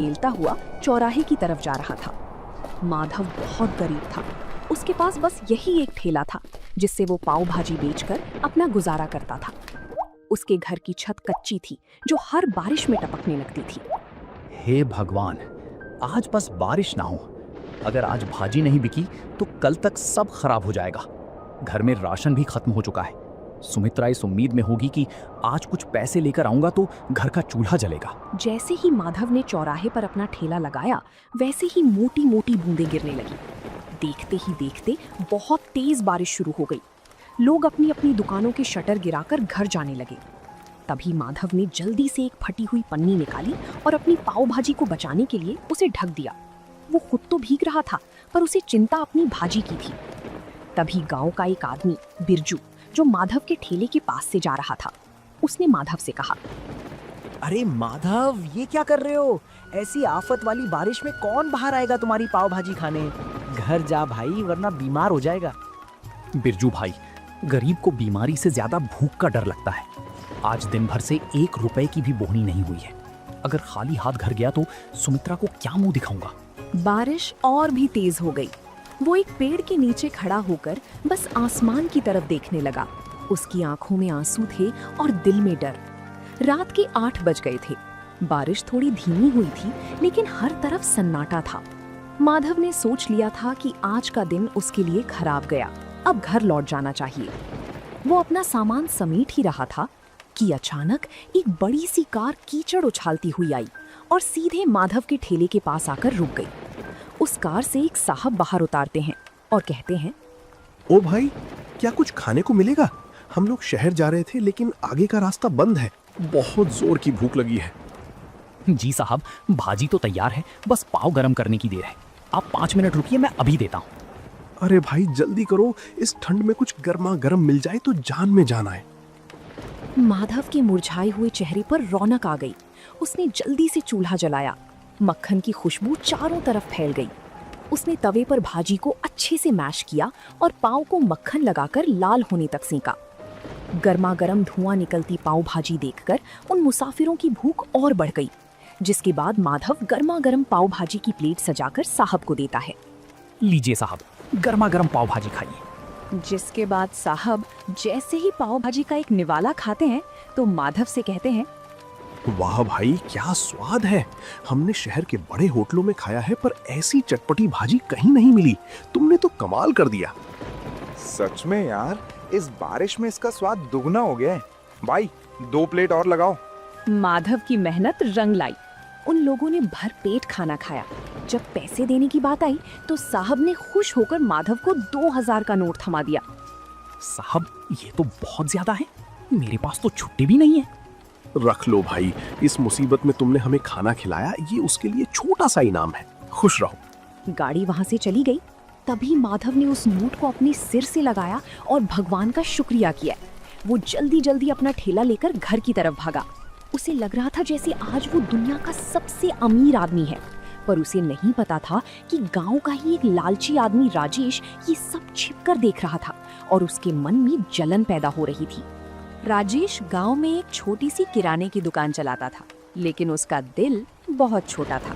खेलता हुआ चौराहे की तरफ जा रहा था। माधव बहुत गरीब था। उसके पास बस यही एक ठेला था जिससे वो पाव भाजी बेचकर अपना गुजारा करता था। उसके घर की छत कच्ची थी जो हर बारिश में टपकने लगती थी। हे भगवान, आज बस बारिश ना हो। अगर आज भाजी नहीं बिकी तो कल तक सब खराब हो जाएगा। घर में राशन भी खत्म हो चुका है। सुमित्रा इस उम्मीद में होगी कि आज कुछ पैसे लेकर आऊंगा तो घर का चूल्हा जलेगा। जैसे ही माधव ने चौराहे पर अपना ठेला लगाया, वैसे ही मोटी मोटी बूंदें गिरने लगी। देखते ही देखते बहुत तेज बारिश शुरू हो गई। लोग अपनी अपनी दुकानों के शटर गिराकर घर जाने लगे। तभी माधव ने जल्दी से एक फटी हुई पन्नी निकाली और अपनी पाव भाजी को बचाने के लिए उसे ढक दिया। वो खुद तो भीग रहा था, पर उसे चिंता अपनी भाजी की थी। तभी गांव का एक आदमी बिरजू, जो माधव के ठेले के पास से जा रहा था, उसने माधव से कहा, अरे माधव, ये क्या कर रहे हो? ऐसी आफत वाली बारिश में कौन बाहर आएगा तुम्हारी पाव भाजी खाने? घर जा भाई, वरना बीमार हो जाएगा। बिरजू भाई, गरीब को बीमारी से ज्यादा भूख का डर लगता है। आज दिन भर से 1 रुपए की भी बोहनी नहीं हुई है। अगर खाली हाथ घर गया तो सुमित्रा को क्या मुंह दिखाऊंगा। बारिश और भी तेज हो गई। वो एक पेड़ के नीचे खड़ा होकर बस आसमान की तरफ देखने लगा। उसकी आंखों में आंसू थे और दिल में डर। रात के 8 बज गए थे। बारिश थोड़ी धीमी हुई थी, लेकिन हर तरफ सन्नाटा था। माधव ने सोच लिया था कि आज का दिन उसके लिए खराब गया। अब घर लौट जाना चाहिए। वो अपना सामान समेट ही रहा था कि अचानक एक बड़ी सी कार कीचड़ उछालती हुई आई और सीधे माधव के ठेले के पास आकर रुक गई। उस कार से एक साहब बाहर उतारते हैं और कहते हैं, ओ भाई, क्या कुछ खाने को मिलेगा? हम लोग शहर जा रहे थे, लेकिन आगे का रास्ता बंद है। बहुत जोर की भूख लगी है। जी साहब, भाजी तो तैयार है, बस पाव गरम करने की देर है। आप 5 मिनट रुकिए, मैं अभी देता हूँ। अरे भाई जल्दी करो, इस ठंड में कुछ गर्मा गर्म मिल जाए तो जान में जान आए। माधव के मुरझाए हुए चेहरे पर रौनक आ गई। उसने जल्दी से चूल्हा जलाया। मक्खन की खुशबू चारों तरफ फैल गई। उसने तवे पर भाजी को अच्छे से मैश किया और पाव को मक्खन लगाकर लाल होने तक सेंका। गर्मा गर्म धुआं निकलती पाव भाजी देखकर उन मुसाफिरों की भूख और बढ़ गई। जिसके बाद माधव गर्मा गर्म पाव भाजी की प्लेट सजाकर साहब को देता है। लीजिए साहब, गर्मा गर्म पाव भाजी खाइए। जिसके बाद साहब जैसे ही पाव भाजी का एक निवाला खाते हैं तो माधव से कहते हैं, वाह भाई, क्या स्वाद है। हमने शहर के बड़े होटलों में खाया है, पर ऐसी चटपटी भाजी कहीं नहीं मिली। तुमने तो कमाल कर दिया। सच में यार, इस बारिश में इसका स्वाद दुगना हो गया है। भाई 2 प्लेट और लगाओ। माधव की मेहनत रंग लाई। उन लोगों ने भर पेट खाना खाया। जब पैसे देने की बात आई तो साहब ने खुश होकर माधव को 2000 का नोट थमा दिया। साहब, ये तो बहुत ज्यादा है। मेरे पास तो छुट्टी भी नहीं है। रख लो भाई, इस मुसीबत में तुमने हमें खाना खिलाया, ये उसके लिए छोटा सा इनाम है। खुश रहो। गाड़ी वहां से चली गई। तभी माधव ने उस नोट को अपने सिर से लगाया और भगवान का शुक्रिया किया। वो जल्दी जल्दी अपना ठेला लेकर घर की तरफ भागा। उसे लग रहा था जैसे आज वो दुनिया का सबसे अमीर आदमी है, पर उसे नहीं पता था कि गांव का ही एक लालची आदमी राजेश ये सब छिपकर देख रहा था और उसके मन में जलन पैदा हो रही थी। राजेश गांव में एक छोटी सी किराने की दुकान चलाता था, लेकिन उसका दिल बहुत छोटा था।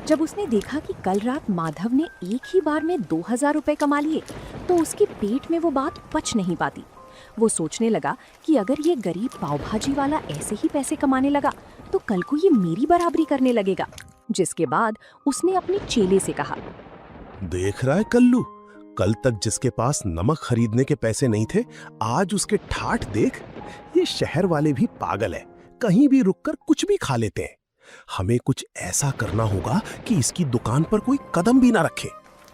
जब उसने देखा कि कल रात माधव ने एक ही बार में 2000 रुपए कमा लिए, तो उसके पेट में वो बात पच नहीं पाती। वो सोचने लगा कि अगर ये गरीब पावभाजी वाला ऐसे ही पैसे कमाने लगा तो कल को ये मेरी बराबरी करने लगेगा। जिसके बाद उसने अपने चेले से कहा, देख रहा है कल्लू, कल तक जिसके पास नमक खरीदने के पैसे नहीं थे, आज उसके ठाठ देख। ये शहर वाले भी पागल है, कहीं भी रुककर कुछ भी खा लेते हैं। हमें कुछ ऐसा करना होगा कि इसकी दुकान पर कोई कदम भी ना रखे।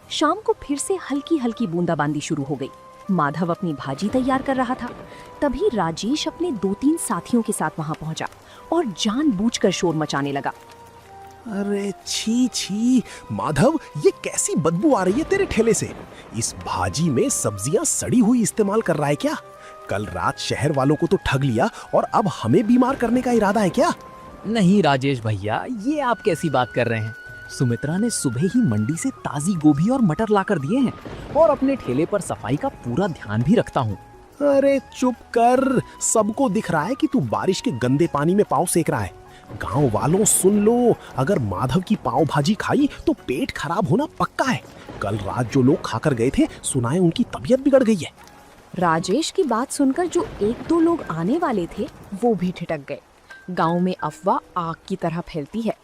शाम को फिर से हल्की हल्की बूंदाबांदी शुरू हो गई। माधव अपनी भाजी तैयार कर रहा था। तभी राजेश अपने 2-3 साथियों के साथ वहां पहुंचा और जानबूझकर शोर मचाने लगा। अरे छी छी माधव, ये कैसी बदबू आ रही है तेरे ठेले से? इस भाजी में सब्जियां सड़ी हुई इस्तेमाल कर रहा है क्या? कल रात शहर वालों को तो ठग लिया और अब हमें बीमार करने का इरादा है क्या? नहीं राजेश भैया, ये आप कैसी बात कर रहे हैं? सुमित्रा ने सुबह ही मंडी से ताजी गोभी और मटर लाकर दिए हैं और अपने ठेले पर सफाई का पूरा ध्यान भी रखता हूँ। अरे चुप कर, सबको दिख रहा है कि तू बारिश के गंदे पानी में पाँव सेक रहा है। गांव वालों सुन लो, अगर माधव की पाव भाजी खाई तो पेट खराब होना पक्का है। कल रात जो लोग खाकर गए थे, सुनाए उनकी तबीयत बिगड़ गई है। राजेश की बात सुनकर जो एक दो लोग आने वाले थे वो भी ठिठक गए। गांव में अफवाह आग की तरह फैलती है।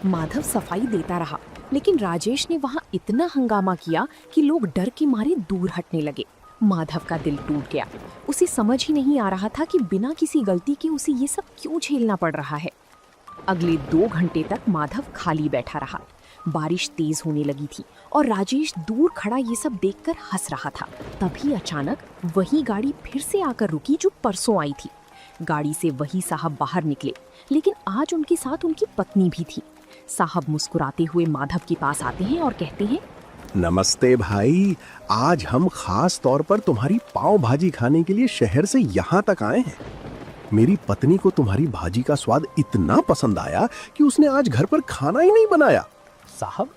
माधव सफाई देता रहा, लेकिन राजेश ने वहां इतना हंगामा किया कि लोग डर के मारे दूर हटने लगे। माधव का दिल टूट गया। उसे समझ ही नहीं आ रहा था कि बिना किसी गलती के उसे ये सब क्यों झेलना पड़ रहा है। अगले 2 घंटे तक माधव खाली बैठा रहा। बारिश तेज होने लगी थी और राजेश दूर खड़ा ये सब देखकर हंस रहा था। तभी अचानक वही गाड़ी फिर से आकर रुकी जो परसों आई थी। गाड़ी से वही साहब बाहर निकले, लेकिन आज उनके साथ उनकी पत्नी भी थी। साहब मुस्कुराते हुए माधव के पास आते हैं और कहते हैं, नमस्ते भाई, आज हम खास तौर पर तुम्हारी पाव भाजी खाने के लिए शहर से यहाँ तक आए हैं। मेरी पत्नी को तुम्हारी भाजी का स्वाद इतना पसंद आया कि उसने आज घर पर खाना ही नहीं बनाया। साहब,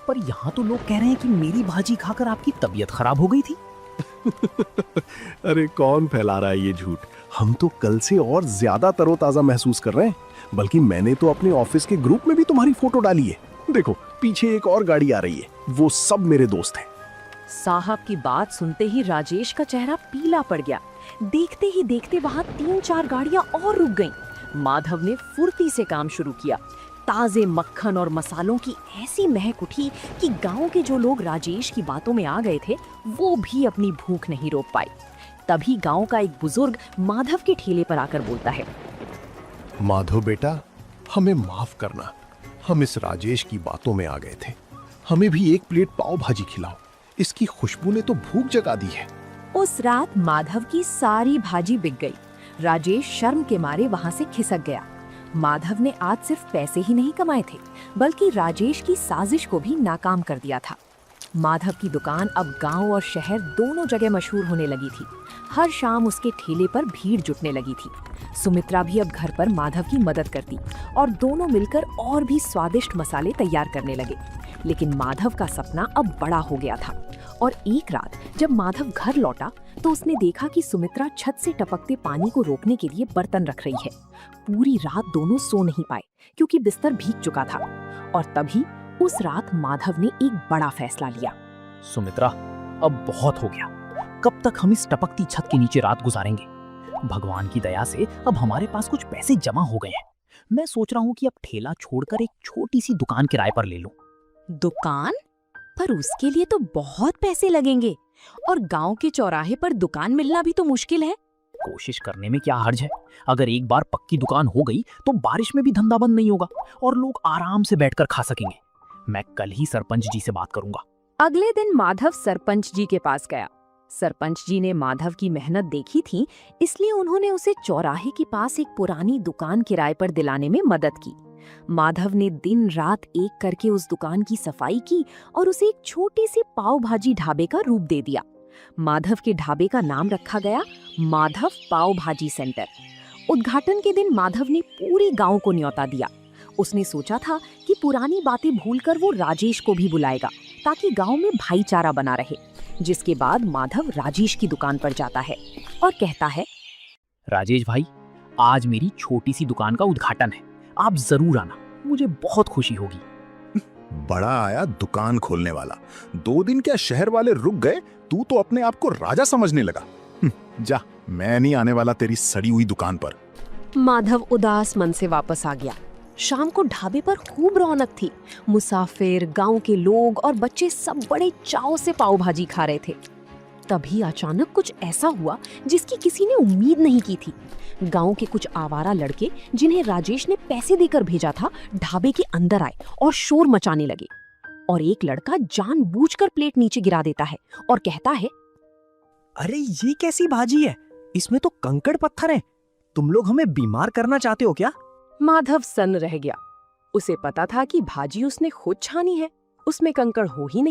पर यहाँ तो लोग कह रहे हैं कि मेरी भाजी खाकर आपकी तबीयत खराब हो गई थी। अरे कौन फैला रहा है ये झूठ? हम तो कल से और ज्यादा तरोताजा महसूस कर रहे हैं। बल्कि मैंने तो अपने ऑफिस के ग्रुप में भी तुम्हारी फोटो डाली है। देखो पीछे एक और गाड़ी आ रही है, वो सब मेरे दोस्त हैं। साहब की बात सुनते ही राजेश का चेहरा पीला पड़ गया। देखते ही देखते वहां 3-4 गाड़ियां और रुक गईं। माधव ने फुर्ती से काम शुरू किया। ताजे मक्खन और मसालों की ऐसी महक उठी कि गांव के जो लोग राजेश की बातों में आ गए थे वो भी अपनी भूख नहीं रोक पाए। तभी गांव का एक बुजुर्ग माधव के ठेले पर आकर बोलता है, माधव बेटा, हमें माफ करना, हम इस राजेश की बातों में आ गए थे। हमें भी एक प्लेट पाव भाजी खिलाओ, इसकी खुशबू ने तो भूख जगा दी है। उस रात माधव की सारी भाजी बिक गई। राजेश शर्म के मारे वहां से खिसक गया। माधव ने आज सिर्फ पैसे ही नहीं कमाए थे, बल्कि राजेश की साजिश को भी नाकाम कर दिया था। माधव की दुकान अब गांव और शहर दोनों जगह मशहूर होने लगी थी। हर शाम उसके ठेले पर भीड़ जुटने लगी थी। सुमित्रा भी अब घर पर माधव की मदद करती और दोनों मिलकर और भी स्वादिष्ट मसाले तैयार करने लगे। लेकिन माधव का सपना अब बड़ा हो गया था और एक रात जब माधव घर लौटा तो उसने देखा कि सुमित्रा छत से टपकते पानी को रोकने के लिए बर्तन रख रही है। पूरी रात दोनों सो नहीं पाए क्योंकि बिस्तर भीग चुका था। और तभी उस रात माधव ने एक बड़ा फैसला लिया। सुमित्रा, अब बहुत हो गया। कब तक हम इस टपकती छत के नीचे रात गुजारेंगे? भगवान की दया से अब हमारे पास कुछ पैसे जमा हो गए हैं। मैं सोच रहा हूँ कि अब ठेला छोड़कर एक छोटी सी दुकान किराए पर ले लूं। दुकान? पर उसके लिए तो बहुत पैसे लगेंगे और गांव के चौराहे पर दुकान मिलना भी तो मुश्किल है। कोशिश करने में क्या हर्ज है? अगर एक बार पक्की दुकान हो गई तो बारिश में भी धंधा बंद नहीं होगा और लोग आराम से बैठकर खा सकेंगे। मैं कल ही सरपंच जी से बात करूंगा। अगले दिन माधव सरपंच जी के पास गया। सरपंच जी ने माधव की मेहनत देखी थी, इसलिए उन्होंने उसे चौराहे के पास एक पुरानी दुकान किराए पर दिलाने में मदद की। माधव ने दिन रात एक करके उस दुकान की सफाई की और उसे एक छोटी सी पाव भाजी ढाबे का रूप दे दिया। माधव के ढाबे का नाम रखा गया माधव पाव भाजी सेंटर। उद्घाटन के दिन माधव ने पूरे गांव को न्योता दिया। उसने सोचा था कि पुरानी बातें भूलकर वो राजेश को भी बुलाएगा ताकि गांव में भाईचारा बना रहे। जिसके बाद माधव राजेश की दुकान पर जाता है और कहता है, राजेश भाई, आज मेरी छोटी सी दुकान का उद्घाटन है, आप जरूर आना, मुझे बहुत खुशी होगी। बड़ा आया दुकान खोलने वाला। 2 दिन क्या शहर वाले रुक गए, तू तो अपने आप को राजा समझने लगा। जा, मैं नहीं आने वाला तेरी सड़ी हुई दुकान पर। माधव उदास मन से वापस आ गया। शाम को ढाबे पर खूब रौनक थी। मुसाफिर, गांव के लोग और बच्चे सब बड़े चाव से पाव भाजी खा रहे थे। तभी अचानक कुछ ऐसा हुआ जिसकी किसी ने उम्मीद नहीं की थी। गांव के कुछ आवारा लड़के, जिन्हें राजेश ने पैसे देकर भेजा था, ढाबे के अंदर आए और शोर मचाने लगे। और एक लड़का जानबूझकर प्लेट नीचे गिरा देता है और कहता है, अरे ये कैसी भाजी है? इसमें तो कंकड़ पत्थर हैं। तुम लोग हमें बीमार करना चाहते हो क्या? माधव सन्न रह गया। उसे पता था कि भाजी उसने खुद छानी है, उसमें कंकड़ हो ही नहीं।